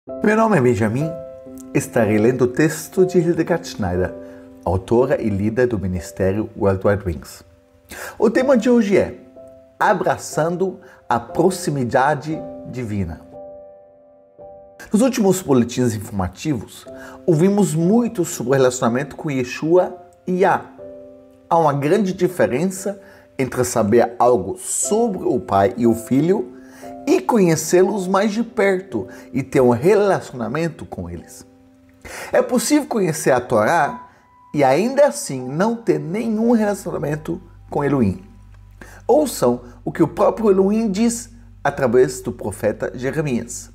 Meu nome é Benjamin, estarei lendo o texto de Hildegard Schneider, autora e líder do Ministério World Wide Wings. O tema de hoje é Abraçando a Proximidade Divina. Nos últimos boletins informativos, ouvimos muito sobre o relacionamento com Yeshua e Yah. Há uma grande diferença entre saber algo sobre o Pai e o Filho e conhecê-los mais de perto e ter um relacionamento com eles. É possível conhecer a Torá e ainda assim não ter nenhum relacionamento com Elohim. Ouçam o que o próprio Elohim diz através do profeta Jeremias.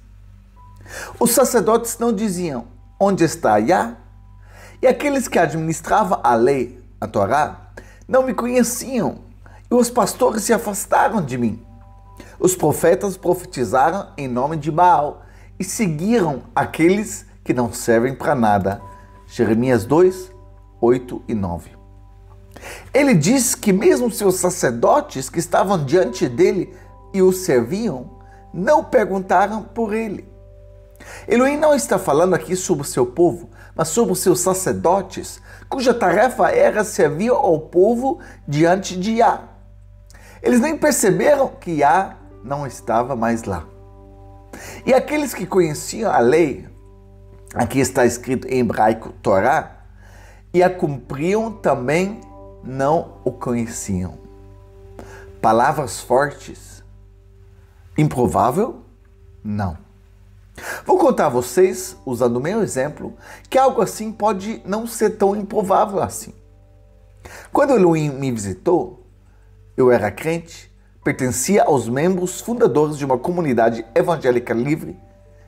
Os sacerdotes não diziam, onde está Yah? E aqueles que administravam a lei, a Torá, não me conheciam, e os pastores se afastaram de mim. Os profetas profetizaram em nome de Baal e seguiram aqueles que não servem para nada. Jeremias 2, 8 e 9. Ele diz que mesmo seus sacerdotes que estavam diante dele e o serviam, não perguntaram por ele. Elohim não está falando aqui sobre o seu povo, mas sobre os seus sacerdotes, cuja tarefa era servir ao povo diante de Yah. Eles nem perceberam que Yah não estava mais lá. E aqueles que conheciam a lei, aqui está escrito em hebraico Torá, e a cumpriam também não o conheciam. Palavras fortes. Improvável? Não. Vou contar a vocês, usando o meu exemplo, que algo assim pode não ser tão improvável assim. Quando Elohim me visitou, eu era crente, pertencia aos membros fundadores de uma comunidade evangélica livre,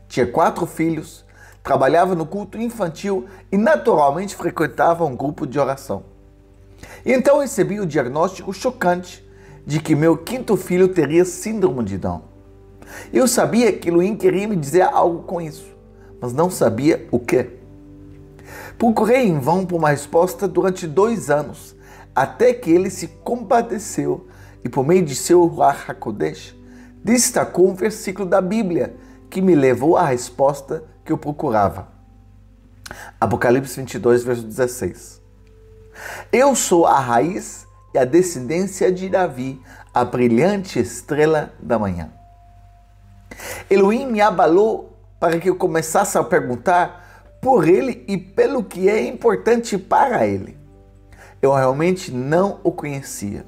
tinha 4 filhos, trabalhava no culto infantil e naturalmente frequentava um grupo de oração. E então recebi o diagnóstico chocante de que meu 5º filho teria síndrome de Down. Eu sabia que Elohim queria me dizer algo com isso, mas não sabia o que. Procurei em vão por uma resposta durante 2 anos, até que ele se compadeceu e por meio de seu Ruach HaKodesh, destacou um versículo da Bíblia que me levou à resposta que eu procurava. Apocalipse 22, verso 16. Eu sou a raiz e a descendência de Davi, a brilhante estrela da manhã. Elohim me abalou para que eu começasse a perguntar por ele e pelo que é importante para ele. Eu realmente não o conhecia.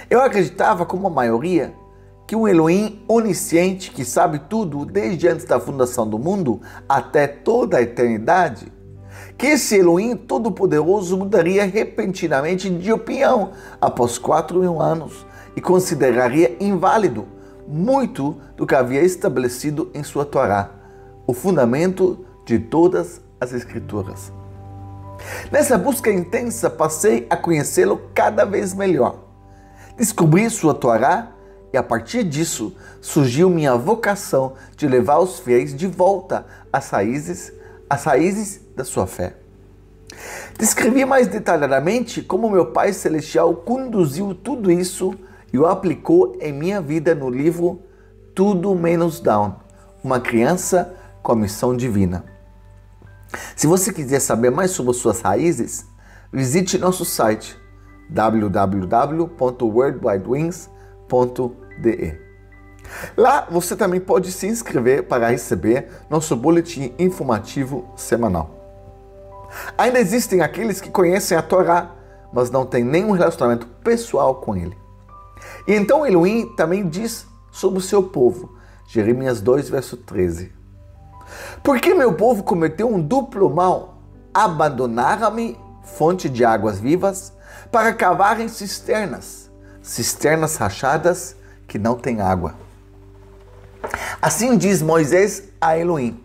Eu acreditava, como a maioria, que um Elohim onisciente que sabe tudo desde antes da fundação do mundo até toda a eternidade, que esse Elohim todo-poderoso mudaria repentinamente de opinião após 4.000 anos e consideraria inválido muito do que havia estabelecido em sua Torá, o fundamento de todas as Escrituras. Nessa busca intensa, passei a conhecê-lo cada vez melhor. Descobri sua Torá e a partir disso surgiu minha vocação de levar os fiéis de volta às raízes da sua fé. Descrevi mais detalhadamente como meu Pai Celestial conduziu tudo isso e o aplicou em minha vida no livro Tudo Menos Down, uma criança com a missão divina. Se você quiser saber mais sobre suas raízes, visite nosso site www.worldwidewings.de. Lá você também pode se inscrever para receber nosso boletim informativo semanal. Ainda existem aqueles que conhecem a Torá, mas não têm nenhum relacionamento pessoal com ele. E então Elohim também diz sobre o seu povo, Jeremias 2, verso 13. Porque meu povo cometeu um duplo mal, abandonaram-me, fonte de águas vivas, para cavarem cisternas rachadas que não têm água. Assim diz Moisés a Elohim.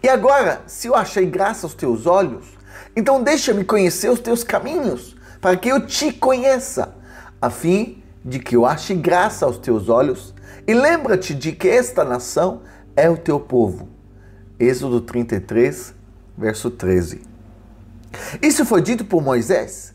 E agora, se eu achei graça aos teus olhos, então deixa-me conhecer os teus caminhos, para que eu te conheça, a fim de que eu ache graça aos teus olhos, e lembra-te de que esta nação é o teu povo. Êxodo 33, verso 13. Isso foi dito por Moisés,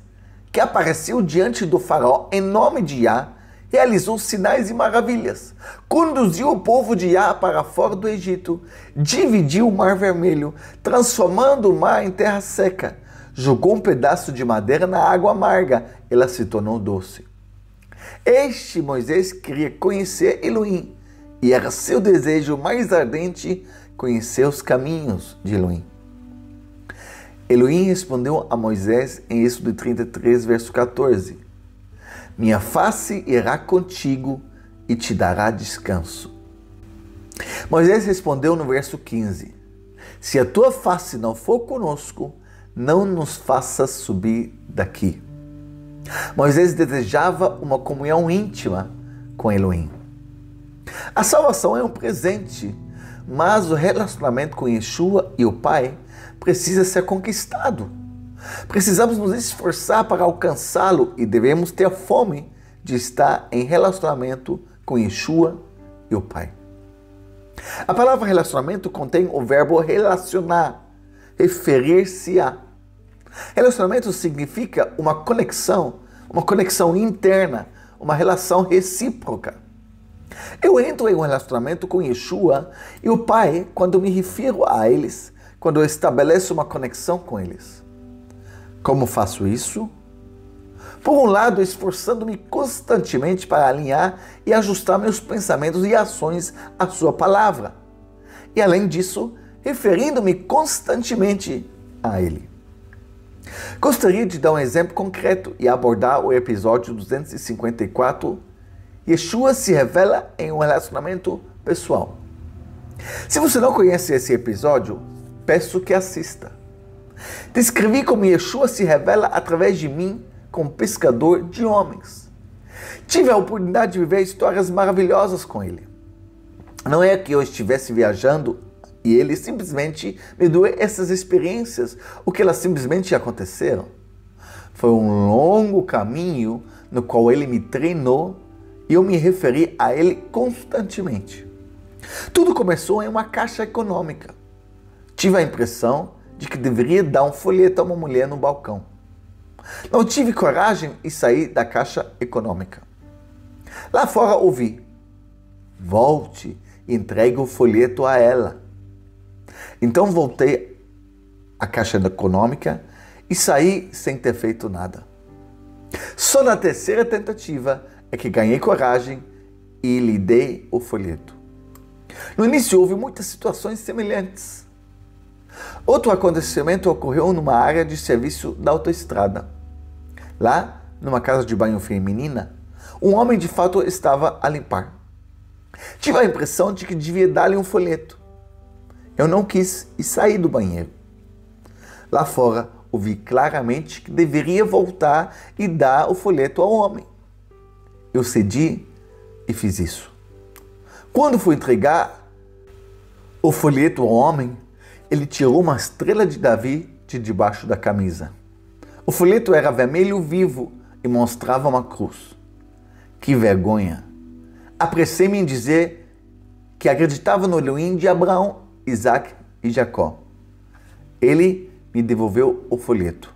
que apareceu diante do faraó em nome de Yah realizou sinais e maravilhas, conduziu o povo de Jah para fora do Egito, dividiu o Mar Vermelho, transformando o mar em terra seca, jogou um pedaço de madeira na água amarga, ela se tornou doce. Este Moisés queria conhecer Elohim, e era seu desejo mais ardente conhecer os caminhos de Elohim. Elohim respondeu a Moisés em Êxodo 33, verso 14: minha face irá contigo e te dará descanso. Moisés respondeu no verso 15: se a tua face não for conosco, não nos faças subir daqui. Moisés desejava uma comunhão íntima com Elohim. A salvação é um presente, mas o relacionamento com Yeshua e o Pai precisa ser conquistado. Precisamos nos esforçar para alcançá-lo e devemos ter fome de estar em relacionamento com Yeshua e o Pai. A palavra relacionamento contém o verbo relacionar, referir-se a. Relacionamento significa uma conexão interna, uma relação recíproca. Eu entro em um relacionamento com Yeshua e o Pai quando me refiro a eles, quando eu estabeleço uma conexão com eles. Como faço isso? Por um lado, esforçando-me constantemente para alinhar e ajustar meus pensamentos e ações à sua palavra. E além disso, referindo-me constantemente a Ele. Gostaria de dar um exemplo concreto e abordar o episódio 254. Yeshua se revela em um relacionamento pessoal. Se você não conhece esse episódio, peço que assista. Descrevi como Yeshua se revela através de mim como pescador de homens. Tive a oportunidade de viver histórias maravilhosas com ele. Não é que eu estivesse viajando e ele simplesmente me deu essas experiências, ou que elas simplesmente aconteceram. Foi um longo caminho no qual ele me treinou e eu me referi a ele constantemente. Tudo começou em uma caixa econômica. Tive a impressão de que deveria dar um folheto a uma mulher no balcão. Não tive coragem e saí da caixa econômica. Lá fora ouvi: volte e entregue o folheto a ela. Então voltei à caixa econômica e saí sem ter feito nada. Só na terceira tentativa é que ganhei coragem e lhe dei o folheto. No início houve muitas situações semelhantes. Outro acontecimento ocorreu numa área de serviço da autoestrada. Lá, numa casa de banho feminina, um homem de fato estava a limpar. Tive a impressão de que devia dar-lhe um folheto. Eu não quis e saí do banheiro. Lá fora, ouvi claramente que deveria voltar e dar o folheto ao homem. Eu cedi e fiz isso. Quando fui entregar o folheto ao homem, ele tirou uma estrela de Davi de debaixo da camisa. O folheto era vermelho vivo e mostrava uma cruz. Que vergonha! Apressei-me em dizer que acreditava no Elohim de Abraão, Isaac e Jacó. Ele me devolveu o folheto.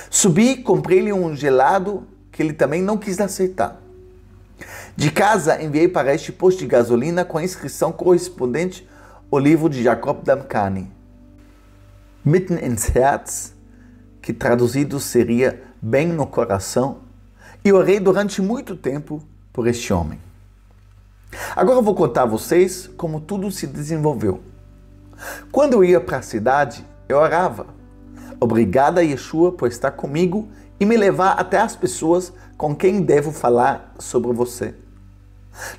Subi e comprei-lhe um gelado que ele também não quis aceitar. De casa, enviei para este posto de gasolina com a inscrição correspondente ao livro de Jacob Damkani, Mitten ins Herz, que traduzido seria bem no coração, e orei durante muito tempo por este homem. Agora eu vou contar a vocês como tudo se desenvolveu. Quando eu ia para a cidade, eu orava: obrigada, Yeshua, por estar comigo e me levar até as pessoas com quem devo falar sobre você.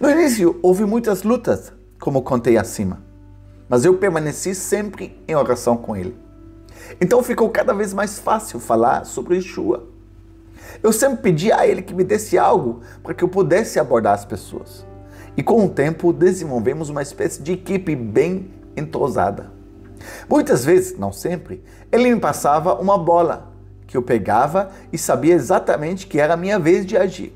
No início, houve muitas lutas, como contei acima, mas eu permaneci sempre em oração com ele. Então ficou cada vez mais fácil falar sobre Yeshua. Eu sempre pedi a ele que me desse algo para que eu pudesse abordar as pessoas. E com o tempo desenvolvemos uma espécie de equipe bem entrosada. Muitas vezes, não sempre, ele me passava uma bola que eu pegava e sabia exatamente que era a minha vez de agir.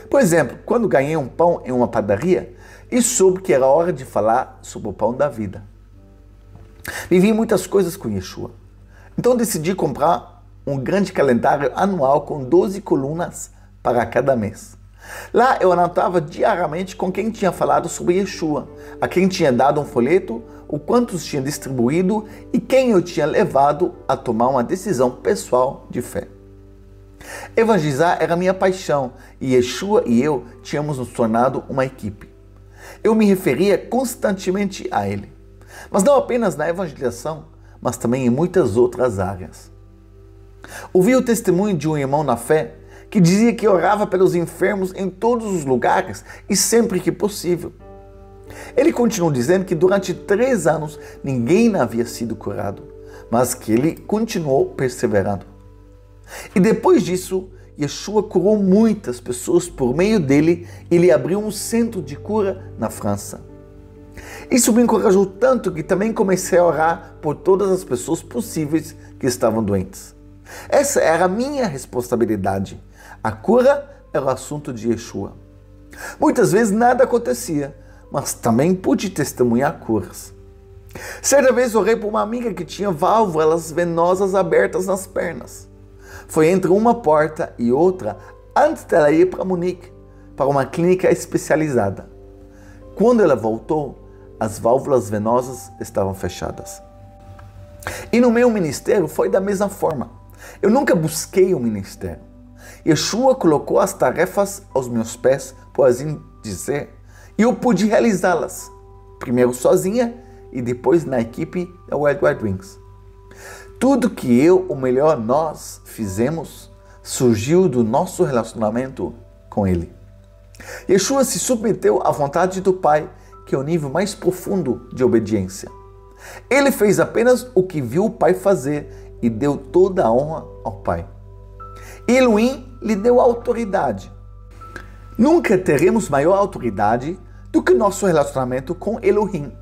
Por exemplo, quando ganhei um pão em uma padaria e soube que era hora de falar sobre o pão da vida. Vivi muitas coisas com Yeshua. Então decidi comprar um grande calendário anual com 12 colunas para cada mês. Lá eu anotava diariamente com quem tinha falado sobre Yeshua, a quem tinha dado um folheto, o quantos tinha distribuído e quem eu tinha levado a tomar uma decisão pessoal de fé. Evangelizar era minha paixão e Yeshua e eu tínhamos nos tornado uma equipe. Eu me referia constantemente a ele, mas não apenas na evangelização, mas também em muitas outras áreas. Ouvi o testemunho de um irmão na fé que dizia que orava pelos enfermos em todos os lugares e sempre que possível. Ele continuou dizendo que durante 3 anos ninguém havia sido curado, mas que ele continuou perseverando. E depois disso, Yeshua curou muitas pessoas por meio dele e ele abriu um centro de cura na França. Isso me encorajou tanto que também comecei a orar por todas as pessoas possíveis que estavam doentes. Essa era a minha responsabilidade. A cura era o assunto de Yeshua. Muitas vezes nada acontecia, mas também pude testemunhar curas. Certa vez orei por uma amiga que tinha válvulas venosas abertas nas pernas. Foi entre uma porta e outra antes dela ir para Munique, para uma clínica especializada. Quando ela voltou, as válvulas venosas estavam fechadas. E no meu ministério foi da mesma forma. Eu nunca busquei um ministério. Yeshua colocou as tarefas aos meus pés, por assim dizer, e eu pude realizá-las, primeiro sozinha e depois na equipe da Worldwide Wings. Tudo que eu, ou melhor, nós fizemos, surgiu do nosso relacionamento com Ele. Yeshua se submeteu à vontade do Pai, que é o nível mais profundo de obediência. Ele fez apenas o que viu o Pai fazer e deu toda a honra ao Pai. Elohim lhe deu autoridade. Nunca teremos maior autoridade do que nosso relacionamento com Elohim.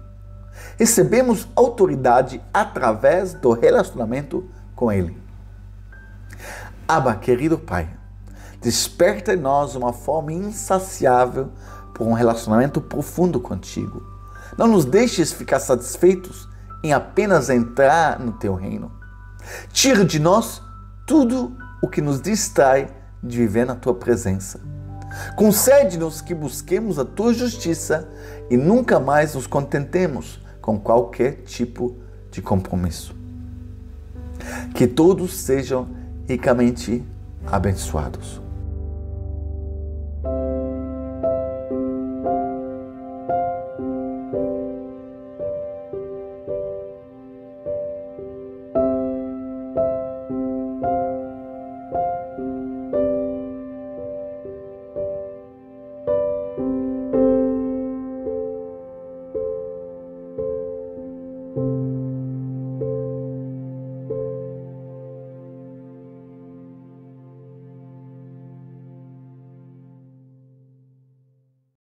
Recebemos autoridade através do relacionamento com Ele. Abba, querido Pai, desperta em nós uma fome insaciável por um relacionamento profundo contigo. Não nos deixes ficar satisfeitos em apenas entrar no Teu reino. Tira de nós tudo o que nos distrai de viver na Tua presença. Concede-nos que busquemos a Tua justiça e nunca mais nos contentemos com qualquer tipo de compromisso. Que todos sejam ricamente abençoados.